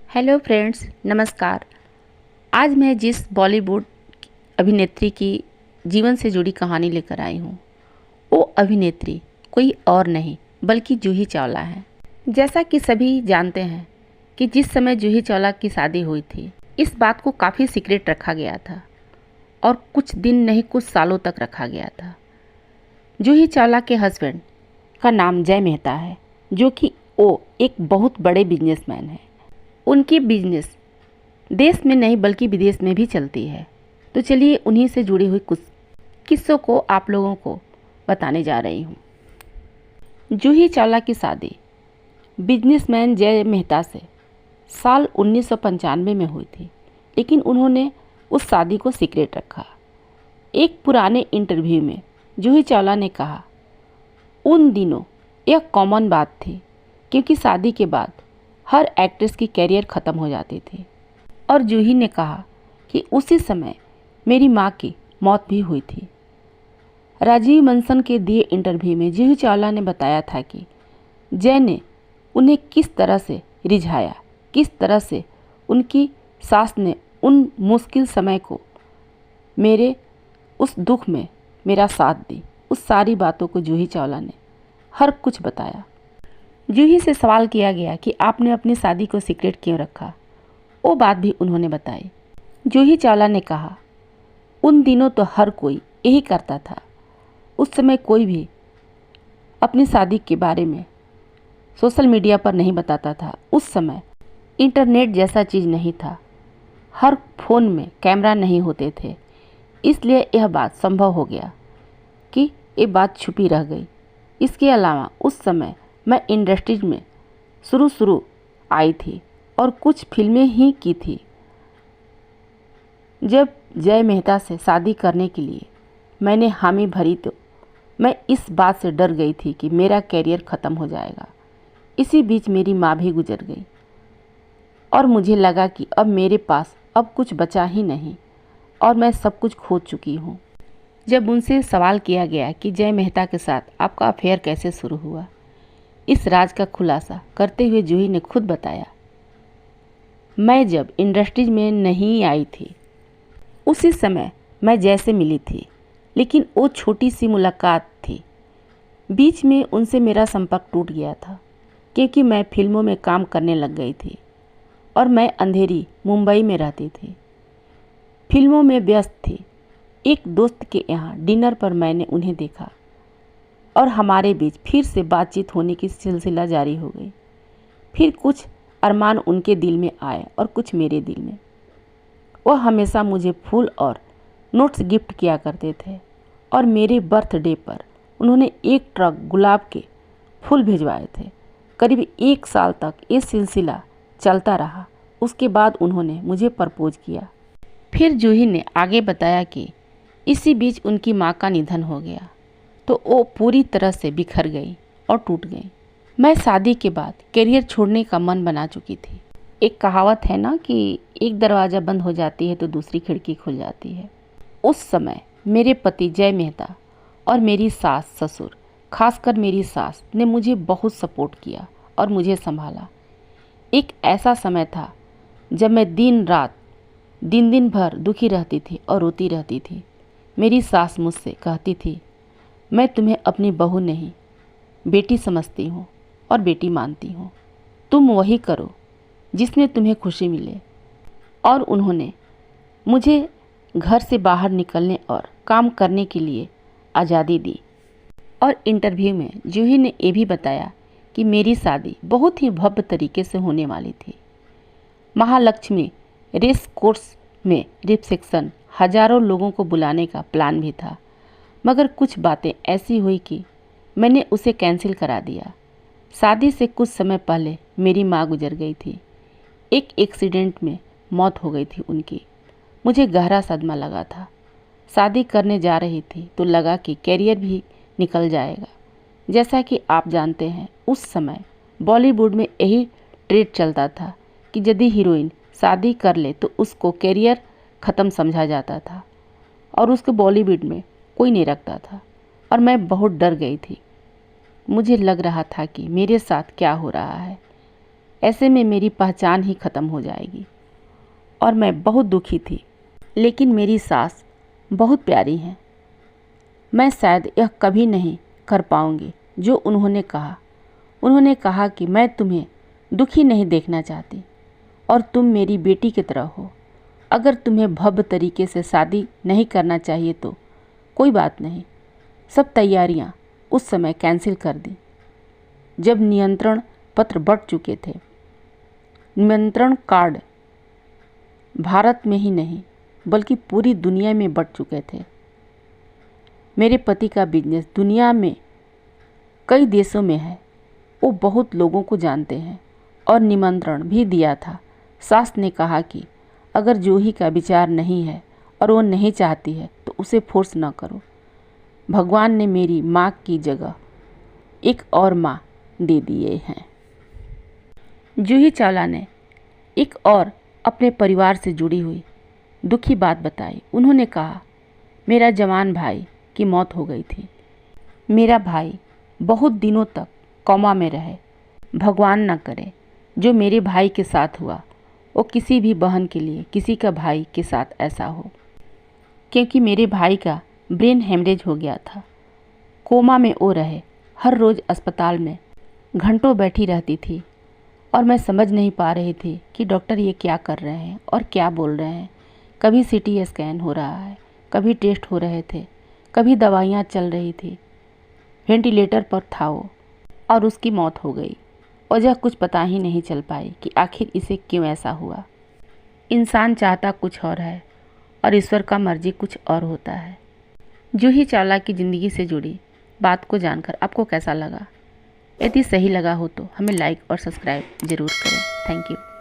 Hello friends, नमस्कार। आज मैं जिस बॉलीवुड अभिनेत्री की जीवन से जुड़ी कहानी लेकर आई हूँ, वो अभिनेत्री कोई और नहीं बल्कि जूही चावला है। जैसा कि सभी जानते हैं कि जिस समय जूही चावला की शादी हुई थी, इस बात को काफ़ी सीक्रेट रखा गया था और कुछ दिन नहीं कुछ सालों तक रखा गया था। जूही चावला के हस्बैंड का नाम जय मेहता है, जो कि वो एक बहुत बड़े बिजनेसमैन हैं। उनकी बिजनेस देश में नहीं बल्कि विदेश में भी चलती है। तो चलिए उन्हीं से जुड़ी हुई कुछ किस्सों को आप लोगों को बताने जा रही हूँ। जूही चावला की शादी बिजनेसमैन जय मेहता से साल 1995 में हुई थी, लेकिन उन्होंने उस शादी को सीक्रेट रखा। एक पुराने इंटरव्यू में जूही चावला ने कहा, उन दिनों यह कॉमन बात थी क्योंकि शादी के बाद हर एक्ट्रेस की कैरियर ख़त्म हो जाती थी। और जूही ने कहा कि उसी समय मेरी माँ की मौत भी हुई थी। राजीव मंसन के दिए इंटरव्यू में जूही चावला ने बताया था कि जय ने उन्हें किस तरह से रिझाया, किस तरह से उनकी सास ने उन मुश्किल समय को मेरे उस दुख में मेरा साथ दी। उस सारी बातों को जूही चावला ने हर कुछ बताया। जूही से सवाल किया गया कि आपने अपनी शादी को सीक्रेट क्यों रखा। वो बात भी उन्होंने बताई। जूही चावला ने कहा, उन दिनों तो हर कोई यही करता था। उस समय कोई भी अपनी शादी के बारे में सोशल मीडिया पर नहीं बताता था। उस समय इंटरनेट जैसा चीज़ नहीं था, हर फोन में कैमरा नहीं होते थे, इसलिए यह बात संभव हो गया कि ये बात छुपी रह गई। इसके अलावा उस समय मैं इंडस्ट्रीज में शुरू आई थी और कुछ फिल्में ही की थी। जब जय मेहता से शादी करने के लिए मैंने हामी भरी तो मैं इस बात से डर गई थी कि मेरा कैरियर ख़त्म हो जाएगा। इसी बीच मेरी माँ भी गुजर गई और मुझे लगा कि अब मेरे पास अब कुछ बचा ही नहीं और मैं सब कुछ खो चुकी हूँ। जब उनसे सवाल किया गया कि जय मेहता के साथ आपका अफेयर कैसे शुरू हुआ, इस राज का खुलासा करते हुए जूही ने खुद बताया, मैं जब इंडस्ट्रीज में नहीं आई थी उसी समय मैं जय से मिली थी, लेकिन वो छोटी सी मुलाकात थी। बीच में उनसे मेरा संपर्क टूट गया था क्योंकि मैं फिल्मों में काम करने लग गई थी और मैं अंधेरी मुंबई में रहती थी, फिल्मों में व्यस्त थी। एक दोस्त के यहाँ डिनर पर मैंने उन्हें देखा और हमारे बीच फिर से बातचीत होने की सिलसिला जारी हो गई। फिर कुछ अरमान उनके दिल में आए और कुछ मेरे दिल में। वह हमेशा मुझे फूल और नोट्स गिफ्ट किया करते थे और मेरे बर्थडे पर उन्होंने एक ट्रक गुलाब के फूल भिजवाए थे। करीब 1 साल तक ये सिलसिला चलता रहा। उसके बाद उन्होंने मुझे प्रपोज किया। फिर जूही ने आगे बताया कि इसी बीच उनकी माँ का निधन हो गया तो वो पूरी तरह से बिखर गई और टूट गई। मैं शादी के बाद करियर छोड़ने का मन बना चुकी थी। एक कहावत है ना कि एक दरवाज़ा बंद हो जाती है तो दूसरी खिड़की खुल जाती है। उस समय मेरे पति जय मेहता और मेरी सास ससुर, खासकर मेरी सास ने मुझे बहुत सपोर्ट किया और मुझे संभाला। एक ऐसा समय था जब मैं दिन भर दुखी रहती थी और रोती रहती थी। मेरी सास मुझसे कहती थी, मैं तुम्हें अपनी बहू नहीं बेटी समझती हूँ और बेटी मानती हूँ, तुम वही करो जिसमें तुम्हें खुशी मिले। और उन्होंने मुझे घर से बाहर निकलने और काम करने के लिए आज़ादी दी। और इंटरव्यू में जूही ने ये भी बताया कि मेरी शादी बहुत ही भव्य तरीके से होने वाली थी। महालक्ष्मी रेस कोर्स में रिसेप्शन, हजारों लोगों को बुलाने का प्लान भी था, मगर कुछ बातें ऐसी हुई कि मैंने उसे कैंसिल करा दिया। शादी से कुछ समय पहले मेरी माँ गुजर गई थी। एक एक्सीडेंट में मौत हो गई थी उनकी। मुझे गहरा सदमा लगा था। शादी करने जा रही थी तो लगा कि कैरियर भी निकल जाएगा। जैसा कि आप जानते हैं, उस समय बॉलीवुड में यही ट्रेंड चलता था कि यदि हीरोइन शादी कर ले तो उसको कैरियर ख़त्म समझा जाता था और उसको बॉलीवुड में कोई नहीं रखता था। और मैं बहुत डर गई थी। मुझे लग रहा था कि मेरे साथ क्या हो रहा है। ऐसे में मेरी पहचान ही ख़त्म हो जाएगी। और मैं बहुत दुखी थी। लेकिन मेरी सास बहुत प्यारी हैं। मैं शायद यह कभी नहीं कर पाऊंगी जो उन्होंने कहा। उन्होंने कहा कि मैं तुम्हें दुखी नहीं देखना चाहती और तुम मेरी बेटी की तरह हो। अगर तुम्हें भव्य तरीके से शादी नहीं करना चाहिए तो कोई बात नहीं। सब तैयारियां उस समय कैंसिल कर दी जब निमंत्रण पत्र बढ़ चुके थे। निमंत्रण कार्ड भारत में ही नहीं बल्कि पूरी दुनिया में बढ़ चुके थे। मेरे पति का बिजनेस दुनिया में कई देशों में है। वो बहुत लोगों को जानते हैं और निमंत्रण भी दिया था। सास ने कहा कि अगर जूही का विचार नहीं है और वो नहीं चाहती है तो उसे फोर्स न करो। भगवान ने मेरी माँ की जगह एक और माँ दे दिए हैं। जूही चावला ने एक और अपने परिवार से जुड़ी हुई दुखी बात बताई। उन्होंने कहा, मेरा जवान भाई की मौत हो गई थी। मेरा भाई बहुत दिनों तक कोमा में रहे। भगवान न करे जो मेरे भाई के साथ हुआ वो किसी भी बहन के लिए किसी का भाई के साथ ऐसा हो, क्योंकि मेरे भाई का ब्रेन हेमरेज हो गया था। कोमा में वो रहे। हर रोज़ अस्पताल में घंटों बैठी रहती थी और मैं समझ नहीं पा रही थी कि डॉक्टर ये क्या कर रहे हैं और क्या बोल रहे हैं। कभी सीटी स्कैन हो रहा है, कभी टेस्ट हो रहे थे, कभी दवाइयाँ चल रही थी। वेंटिलेटर पर था वो और उसकी मौत हो गई। वजह कुछ पता ही नहीं चल पाई कि आखिर इसे क्यों ऐसा हुआ। इंसान चाहता कुछ और है और ईश्वर का मर्जी कुछ और होता है। जूही चावला की ज़िंदगी से जुड़ी बात को जानकर आपको कैसा लगा? यदि सही लगा हो तो हमें लाइक और सब्सक्राइब ज़रूर करें। Thank you.